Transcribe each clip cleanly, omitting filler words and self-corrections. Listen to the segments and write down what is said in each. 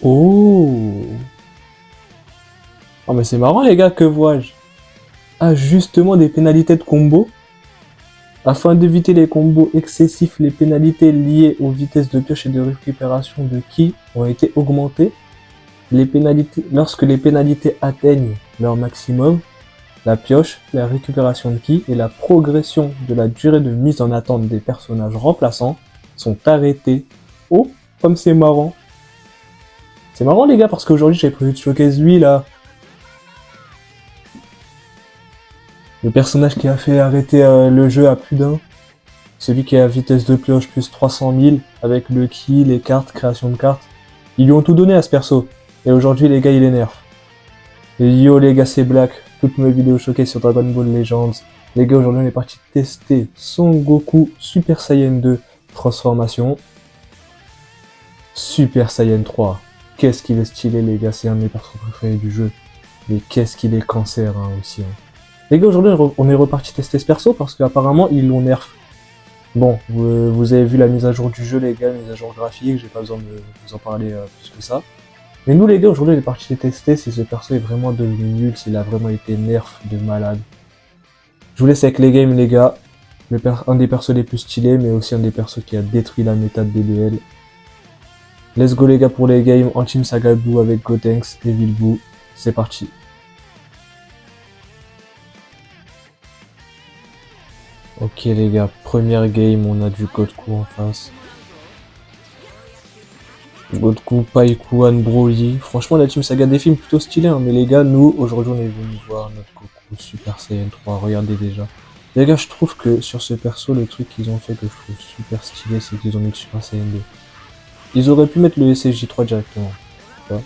Oh. Oh mais c'est marrant les gars, que vois-je? Ajustement des pénalités de combo. Afin d'éviter les combos excessifs, les pénalités liées aux vitesses de pioche et de récupération de ki ont été augmentées. Lorsque les pénalités atteignent leur maximum, la pioche, la récupération de ki et la progression de la durée de mise en attente des personnages remplaçants sont arrêtés. Oh, comme c'est marrant. C'est marrant les gars parce qu'aujourd'hui j'avais prévu de showcase lui là. Le personnage qui a fait arrêter le jeu à plus d'un. Celui qui a vitesse de pioche plus 300 000 avec le ki, les cartes, création de cartes. Ils lui ont tout donné à ce perso. Et aujourd'hui les gars il est nerf. Et yo les gars c'est Black. Toutes mes vidéos showcase sur Dragon Ball Legends. Les gars aujourd'hui on est parti tester Son Goku Super Saiyan 2 transformation. Super Saiyan 3. Qu'est-ce qu'il est stylé les gars, c'est un de mes persos préférés du jeu. Mais qu'est-ce qu'il est cancer hein, aussi. Hein. Les gars aujourd'hui on est reparti tester ce perso parce qu'apparemment ils l'ont nerf. Bon, vous avez vu la mise à jour du jeu les gars, mise à jour graphique, j'ai pas besoin de vous en parler plus que ça. Mais nous les gars aujourd'hui on est parti tester si ce perso est vraiment devenu nul, s'il a vraiment été nerf de malade. Je vous laisse avec les games les gars. Un des persos les plus stylés mais aussi un des persos qui a détruit la méta de BBL. Let's go les gars pour les games en Team Saga Blue avec Gotenks et Vilbou. C'est parti. Ok les gars, première game, on a du Goku en face. Goku, Paiku, Broly. Franchement la Team Saga des films plutôt stylé hein, mais les gars, nous aujourd'hui on est venus voir notre Goku Super Saiyan 3, regardez déjà. Les gars, je trouve que sur ce perso, le truc qu'ils ont fait que je trouve super stylé, c'est qu'ils ont mis le Super Saiyan 2. Ils auraient pu mettre le SSJ3 directement, tu vois.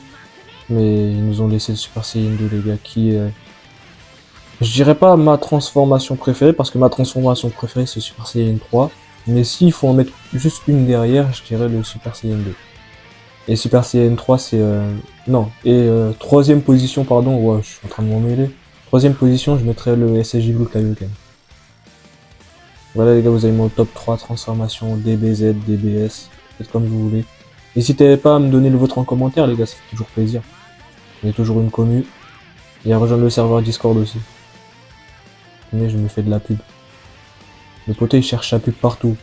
Mais ils nous ont laissé le Super Saiyan 2 les gars, qui est... Je dirais pas ma transformation préférée, parce que ma transformation préférée c'est Super Saiyan 3. Mais s'il faut en mettre juste une derrière, je dirais le Super Saiyan 2. Et Super Saiyan 3 c'est... Non, et troisième position, pardon, ouais, je suis en train de m'en mêler. Troisième position, je mettrais le SSJ Blue Kaioken. Voilà les gars, vous avez mon top 3 transformation DBZ, DBS, faites comme vous voulez. N'hésitez pas à me donner le vôtre en commentaire les gars, ça fait toujours plaisir. Il y a toujours une commu. Et à rejoindre le serveur Discord aussi. Mais je me fais de la pub. Le poteau il cherche sa pub partout.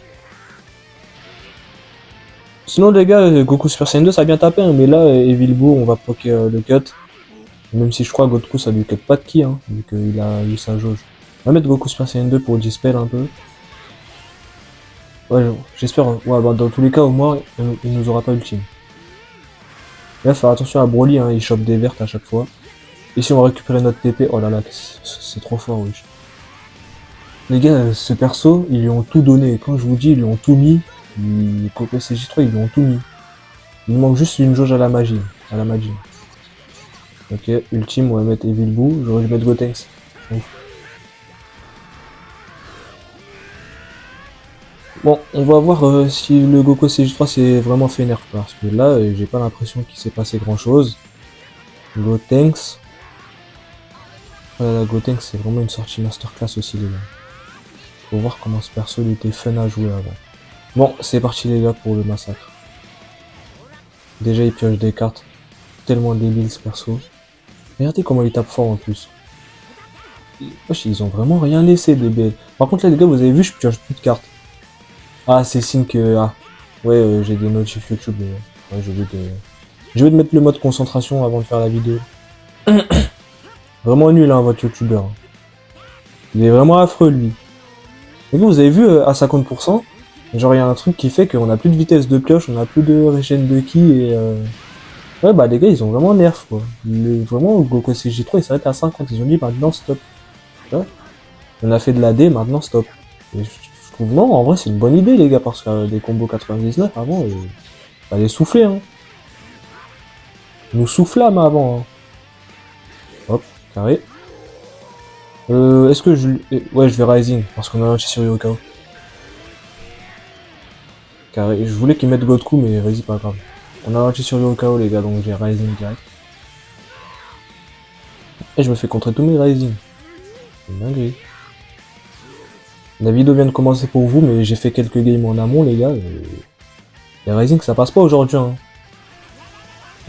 Sinon les gars, Goku Super Saiyan 2 ça a bien tapé, hein, mais là, Evilbo, on va proquer le cut. Même si je crois que Goku ça lui cut pas de ki, hein, vu qu'il a eu sa jauge. On va mettre Goku Super Saiyan 2 pour dispel un peu. Ouais, j'espère, ouais, bah dans tous les cas au moins, il nous aura pas ultime. Là, faire attention à Broly, hein, il chope des vertes à chaque fois. Et si on va récupérer notre TP, oh là là, c'est trop fort, oui. Les gars, ce perso, ils lui ont tout donné. Quand je vous dis, ils lui ont tout mis. Coco CJ3, ils lui ont tout mis. Il manque juste une jauge à la magie. À la magie. Ok, ultime, on va mettre Evil Boo. J'aurais dû mettre Gotenks. Bon, on va voir si le Goku CJ3 s'est vraiment fait nerf. Parce que là, j'ai pas l'impression qu'il s'est passé grand chose. Gotenks. Voilà, Gotenks, c'est vraiment une sortie masterclass aussi, les gars. Faut voir comment ce perso il était fun à jouer avant. Bon, c'est parti les gars pour le massacre. Déjà il pioche des cartes. Tellement débile ce perso. Regardez comment il tape fort en plus. Wesh, ils ont vraiment rien laissé des bêtes. Par contre là les gars, vous avez vu, je pioche plus de cartes. Ah, c'est signe que... Ah, ouais, j'ai des notifs YouTube. Mais... Ouais, je vais de mettre le mode concentration avant de faire la vidéo. Vraiment nul hein, votre youtubeur. Il est vraiment affreux lui. Et vous avez vu à 50%, genre il y a un truc qui fait qu'on a plus de vitesse de pioche, on a plus de régène de ki et ouais bah les gars ils ont vraiment nerf quoi. Vraiment Goku CJ3 il s'arrête à 50, ils ont dit maintenant stop. Ouais. On a fait de la D, maintenant stop. Et je trouve non, en vrai c'est une bonne idée les gars parce que des combos 99 avant, fallait souffler hein. Nous soufflâmes avant hein. Hop, carré. Est-ce que je... Ouais, je vais Rising, parce qu'on a lâché sur Yokao. Carré, je voulais qu'ils mettent Goku, mais vas-y, pas grave. On a lâché sur Yokao, les gars, donc j'ai Rising direct. Et je me fais contrer tous mes Rising. C'est une dinguerie. La vidéo vient de commencer pour vous, mais j'ai fait quelques games en amont, les gars. Les Rising, ça passe pas aujourd'hui, hein.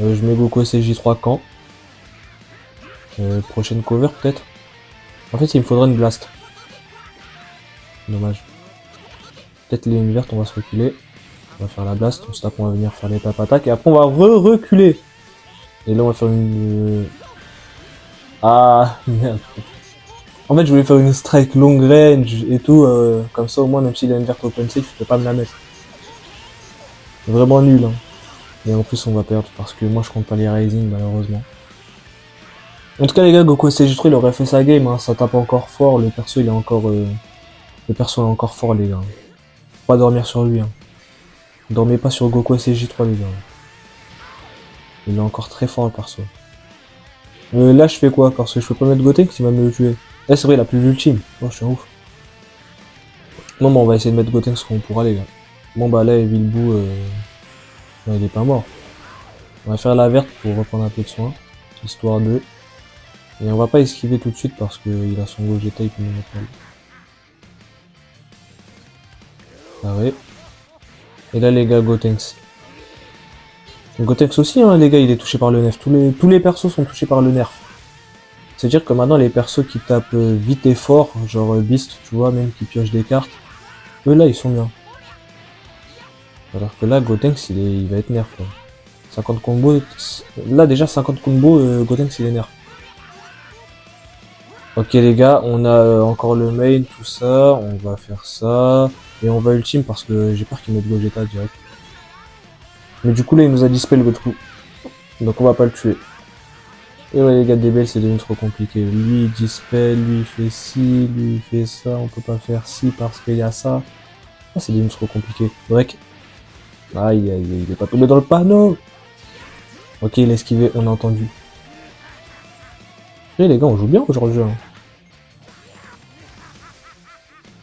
Je mets Goku SSJ3 quand prochaine cover peut-être. En fait, il me faudrait une blast. Dommage. Peut-être les lignes vertes, on va se reculer. On va faire la blast, on se tape, on va venir faire les tap attaques et après on va reculer. Et là on va faire une... Ah merde. En fait je voulais faire une strike long range et tout, comme ça au moins même s'il a une verte open safe, je peux pas me la mettre. Vraiment nul hein. Et en plus on va perdre parce que moi je compte pas les Rising malheureusement. En tout cas les gars, Goku SSJ3 il aurait fait sa game, hein. Ça tape encore fort, le perso il est encore... Le perso est encore fort les gars. Faut pas dormir sur lui hein. Dormez pas sur Goku SSJ3 les gars. Il est encore très fort le perso. Là je fais quoi? Parce que je peux pas mettre Gotenks, il va me le tuer. Là c'est vrai il a plus l'ultime. Oh je suis un ouf. Non bah on va essayer de mettre Gotenks quand on pourra les gars. Bon bah là Vilbou non, il est pas mort. On va faire la verte pour reprendre un peu de soin. Histoire de. Et on va pas esquiver tout de suite parce qu'il a son Gogeta, il peut nous mettre mal. Carré. Et là les gars Gotenks. Gotenks aussi hein les gars, il est touché par le nerf. Tous les persos sont touchés par le nerf. C'est-à-dire que maintenant les persos qui tapent vite et fort, genre Beast, tu vois, même qui piochent des cartes, eux là ils sont bien. Alors que là Gotenks il va être nerf là. 50 combos, là déjà 50 combos, Gotenks il est nerf. Ok les gars, on a encore le main, tout ça, on va faire ça, et on va ultime parce que j'ai peur qu'il mette Gogeta direct. Mais du coup là il nous a dispel le trou, donc on va pas le tuer. Et ouais les gars, DBL c'est devenu trop compliqué. Lui il dispel, lui il fait ci, lui il fait ça, on peut pas faire ci parce qu'il y a ça. Ah, c'est devenu trop compliqué. Break. Aïe aïe aïe, il est pas tombé dans le panneau. Ok il a esquivé, on a entendu. Et les gars on joue bien aujourd'hui hein.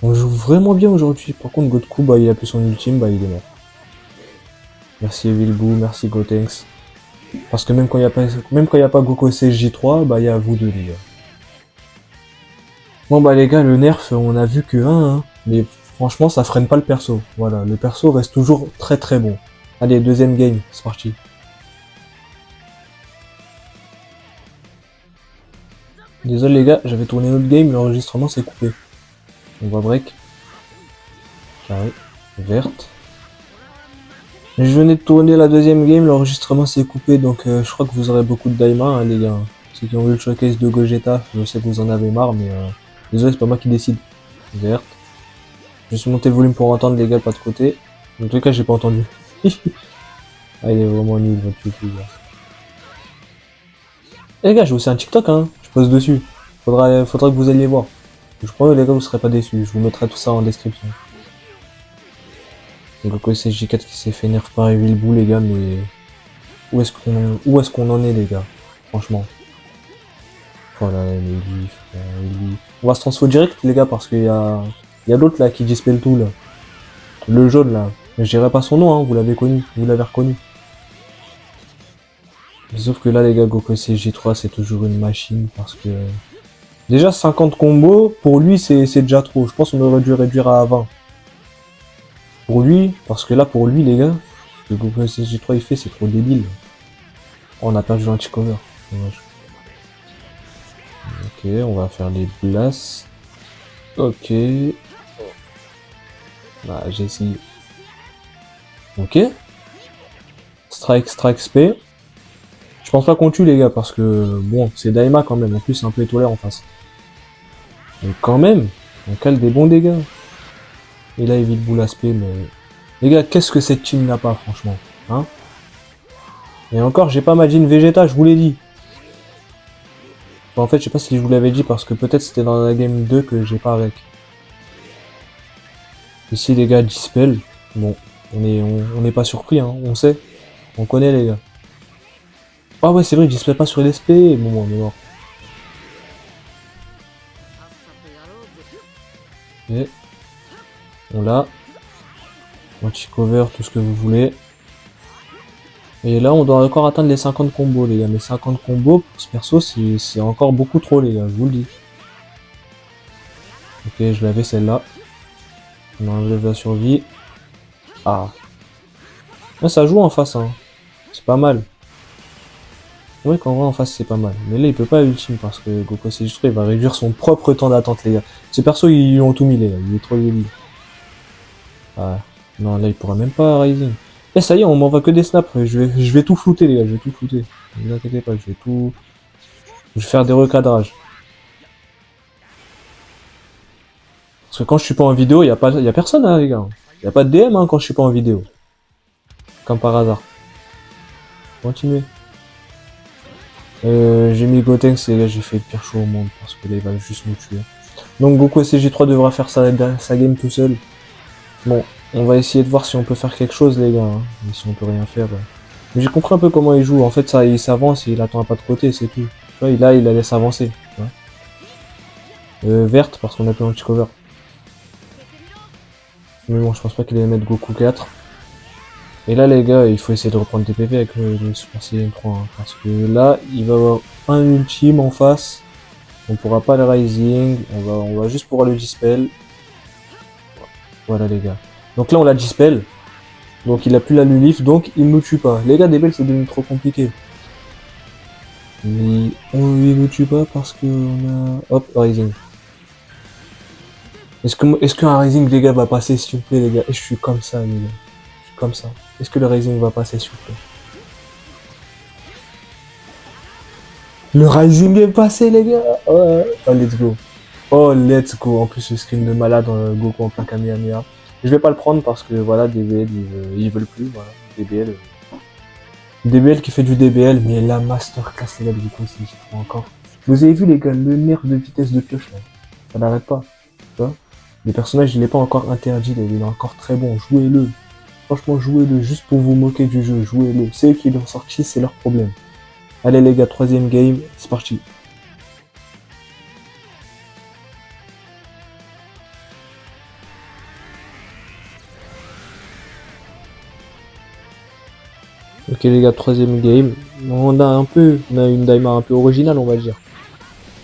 On joue vraiment bien aujourd'hui. Par contre Goku bah il a plus son ultime, bah il est mort. Merci Vilbou, merci Gotenks. Parce que même quand il y a pas Goku SSJ3, bah il y a vous deux les gars. Bon bah les gars, le nerf, on a vu que 1, hein, mais franchement ça freine pas le perso. Voilà, le perso reste toujours très très bon. Allez, deuxième game, c'est parti. Désolé les gars, j'avais tourné notre game, l'enregistrement s'est coupé. On va break. Carré. Verte. Je venais de tourner la deuxième game, l'enregistrement s'est coupé, donc je crois que vous aurez beaucoup de Daima, hein, les gars. Ceux qui ont vu le showcase de Gogeta, je sais que vous en avez marre, mais désolé, c'est pas moi qui décide. Verte. Je vais monter le volume pour entendre les gars, pas de côté. En tout cas, j'ai pas entendu. Ah, il est vraiment nul, votre YouTube. Eh les gars, j'ai aussi un TikTok, hein. Je pose dessus. Faudra que vous alliez voir. Je promets, les gars, vous serez pas déçus. Je vous mettrai tout ça en description. Donc, SSJ4 qui s'est fait nerf par Vilbou, les gars, mais où est-ce qu'on en est, les gars? Franchement. Oh là là, mais lui, frère, lui. On va se transfo direct, les gars, parce qu'il y a l'autre là qui dispel tout là. Le jaune là. Je dirais pas son nom, hein, vous l'avez connu, vous l'avez reconnu. Sauf que là, les gars, Goku SSJ3 c'est toujours une machine parce que. Déjà 50 combos, pour lui c'est déjà trop. Je pense qu'on aurait dû réduire à 20. Pour lui, parce que là pour lui les gars, ce que Goku SSJ3 il fait c'est trop débile. Oh, on a perdu l'anti-cover. Dommage. Ok, on va faire les blasts. Ok. Bah, j'ai essayé. Ok. Strike, spé. Je pense pas qu'on tue les gars parce que bon, c'est Daima quand même. En plus, c'est un peu étoilé en face. Mais quand même, on cale des bons dégâts. Et là, évite boule aspect, mais les gars, qu'est-ce que cette team n'a pas, franchement, hein? Et encore, j'ai pas Majin Vegeta, je vous l'ai dit. Bon, en fait, je sais pas si je vous l'avais dit parce que peut-être c'était dans la game 2 que j'ai pas avec. Ici, les gars, dispel. Bon, on n'est pas surpris, hein, on sait. On connaît, les gars. Ah ouais, c'est vrai, dispel pas sur LSP. Bon, on est mort. Et on l'a. Anti-cover, tout ce que vous voulez. Et là, on doit encore atteindre les 50 combos, les gars. Mais 50 combos, pour ce perso, c'est encore beaucoup trop, les gars, je vous le dis. Ok, je l'avais celle-là. On enlève la survie. Ah. Là, ça joue en face, hein. C'est pas mal. C'est vrai qu'en vrai, en face, c'est pas mal. Mais là, il peut pas ultime parce que Goku SJ3, il va réduire son propre temps d'attente, les gars. Ces persos, ils ont tout mis, les gars. Il est trop joli. Ah. Non, là, il pourra même pas Rising. Eh, ça y est, on m'envoie que des snaps. Je vais tout flouter, les gars. Je vais tout flouter. Ne vous inquiétez pas, je vais tout... Je vais faire des recadrages. Parce que quand je suis pas en vidéo, y a personne, hein, les gars. Y a pas de DM, hein, quand je suis pas en vidéo. Comme par hasard. Continuez. J'ai mis Gotenks, les gars, j'ai fait le pire show au monde. Parce que là, il va juste nous tuer. Donc Goku SCJ3 devra faire sa game tout seul. Bon, on va essayer de voir si on peut faire quelque chose, les gars. Hein. Mais si on peut rien faire... Mais j'ai compris un peu comment il joue. En fait, ça, il s'avance et il attend un pas de côté, c'est tout. Là, il la laisse avancer. Verte, parce qu'on a plus anti-cover. Mais bon, je pense pas qu'il allait mettre Goku 4. Et là, les gars, il faut essayer de reprendre des PV avec le Super Saiyan 3. Hein, parce que là, il va avoir un ultime en face. On pourra pas le Rising. On va juste pouvoir le Dispel. Voilà, les gars. Donc là, on l'a Dispel. Donc il a plus la Lulif, donc il nous tue pas. Les gars, des belles, c'est devenu trop compliqué. Mais il nous tue pas parce que on a... Hop, Rising. Est-ce qu'un Rising, les gars, va passer, s'il vous plaît, les gars? Et je suis comme ça, les gars. Je suis comme ça. Est-ce que le Rising va passer, s'il vous plaît? Le Rising est passé, les gars! Ouais. Oh, let's go. Oh, let's go. En plus, le screen de malade, Goku en plein Kamehameha. Je vais pas le prendre parce que, voilà, DBL, ils veulent plus, voilà. DBL. DBL qui fait du DBL, mais la masterclass, les gars, du coup, c'est encore. Vous avez vu, les gars, le nerf de vitesse de pioche, là. Ça n'arrête pas. Tu vois? Le personnage, il est pas encore interdit, il est encore très bon. Jouez-le. Franchement, jouez-le juste pour vous moquer du jeu. Jouez-le. C'est eux qui l'ont sorti, c'est leur problème. Allez, les gars, troisième game, c'est parti. Ok, les gars, troisième game. On a une Daima un peu originale, on va dire.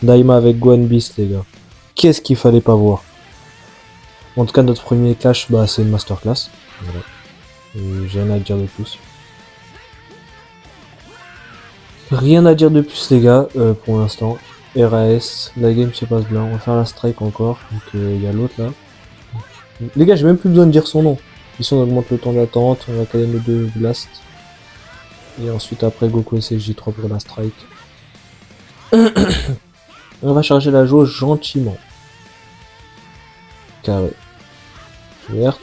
Daima avec Gohan Beast, les gars. Qu'est-ce qu'il fallait pas voir? En tout cas, notre premier clash, bah, c'est une masterclass. Voilà. J'ai rien à dire de plus. Rien à dire de plus, les gars, pour l'instant. RAS, la game se passe bien. On va faire la strike encore. Donc, il y a l'autre là. Les gars, j'ai même plus besoin de dire son nom. Ici, on augmente le temps d'attente. On va caler nos deux blast. Et ensuite, après, Goku SSJ3 pour la strike. On va charger la jauge gentiment. Carré. Verte.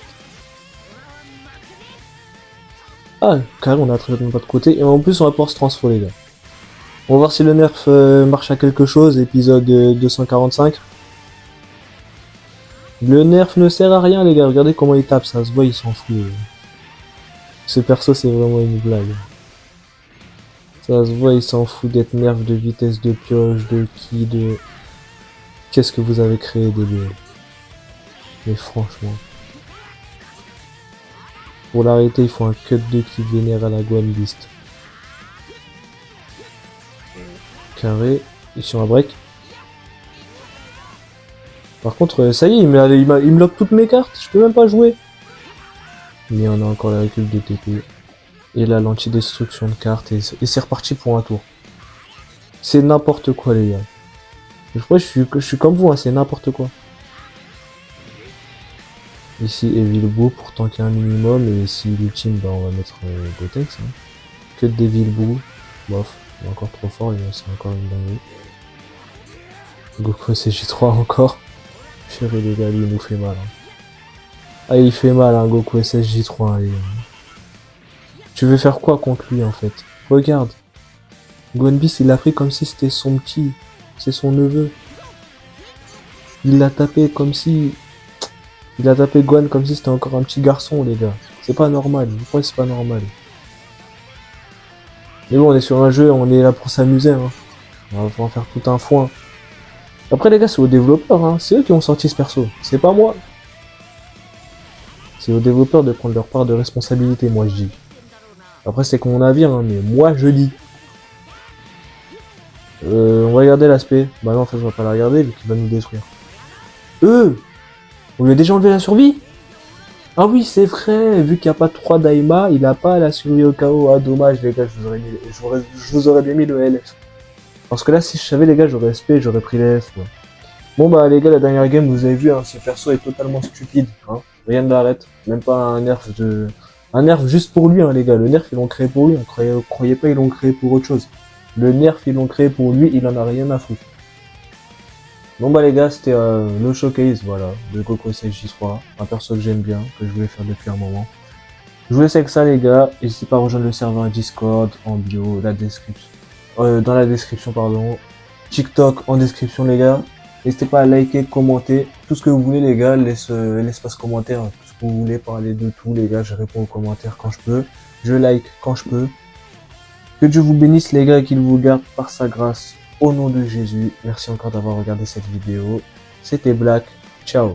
Ah, carré, on a très pas de côté. Et en plus, on va pouvoir se transformer, les gars. On va voir si le nerf marche à quelque chose. Épisode 245. Le nerf ne sert à rien, les gars. Regardez comment il tape. Ça se voit, il s'en fout. Ce perso, c'est vraiment une blague. Ça se voit, il s'en fout d'être nerf, de vitesse de pioche, de ki, de... Qu'est-ce que vous avez créé, débile? Mais franchement... Pour l'arrêter, il faut un cut 2 qui vénère à la Gohan Beast. Carré. Ici, on va break. Par contre, ça y est, il me lock toutes mes cartes. Je peux même pas jouer. Mais on a encore la récup de TP. Et là, l'anti-destruction de cartes. Et c'est reparti pour un tour. C'est n'importe quoi, les gars. Je crois que je suis comme vous, hein, c'est n'importe quoi. Ici, Evil Boo pour tanker un minimum. Et ici, l'ultime, bah, on va mettre Gotenks. Hein. Que de Evil Boo. Bof, il est encore trop fort, c'est encore une dinguerie. Goku SJ3 encore. Chérie, les gars, lui, il nous fait mal. Hein. Ah, il fait mal, hein, Goku SSJ3. Hein, tu veux faire quoi contre lui, en fait? Regarde. Gohan Beast, il l'a pris comme si c'était son petit. C'est son neveu. Il l'a tapé comme si... Il a tapé Gohan comme si c'était encore un petit garçon, les gars. C'est pas normal. Pourquoi c'est pas normal? Mais bon, on est sur un jeu, on est là pour s'amuser. Hein. On va en faire tout un foin. Après, les gars, c'est aux développeurs. Hein. C'est eux qui ont sorti ce perso. C'est pas moi. C'est aux développeurs de prendre leur part de responsabilité, moi je dis. Après, c'est mon avis, hein, mais moi je dis. On va regarder l'aspect. Bah non, en fait, on va pas la regarder vu qu'il va nous détruire. On lui a déjà enlevé la survie? Ah oui, c'est vrai, vu qu'il n'y a pas 3 Daima, il a pas la survie au chaos. Ah, dommage, les gars, je vous aurais bien mis le LF. Parce que là, si je savais, les gars, j'aurais SP, j'aurais pris les F, quoi. Bon, bah, les gars, la dernière game, vous avez vu, hein, ce perso est totalement stupide, hein. Rien ne l'arrête. Même pas un nerf de... Un nerf juste pour lui, hein, les gars. Le nerf, ils l'ont créé pour lui. Hein. Croyez pas, ils l'ont créé pour autre chose. Le nerf, ils l'ont créé pour lui, il en a rien à foutre. Bon, bah, les gars, c'était le showcase, voilà, de Goku SG3. Un perso que j'aime bien, que je voulais faire depuis un moment. Je vous laisse avec ça, les gars. N'hésitez pas à rejoindre le serveur Discord en bio, la description. Dans la description, pardon. TikTok en description, les gars. N'hésitez pas à liker, commenter, tout ce que vous voulez, les gars. L'espace commentaire, tout ce que vous voulez, parler de tout, les gars. Je réponds aux commentaires quand je peux. Je like quand je peux. Que Dieu vous bénisse, les gars, et qu'il vous garde par sa grâce. Au nom de Jésus. Merci encore d'avoir regardé cette vidéo. C'était Black. Ciao.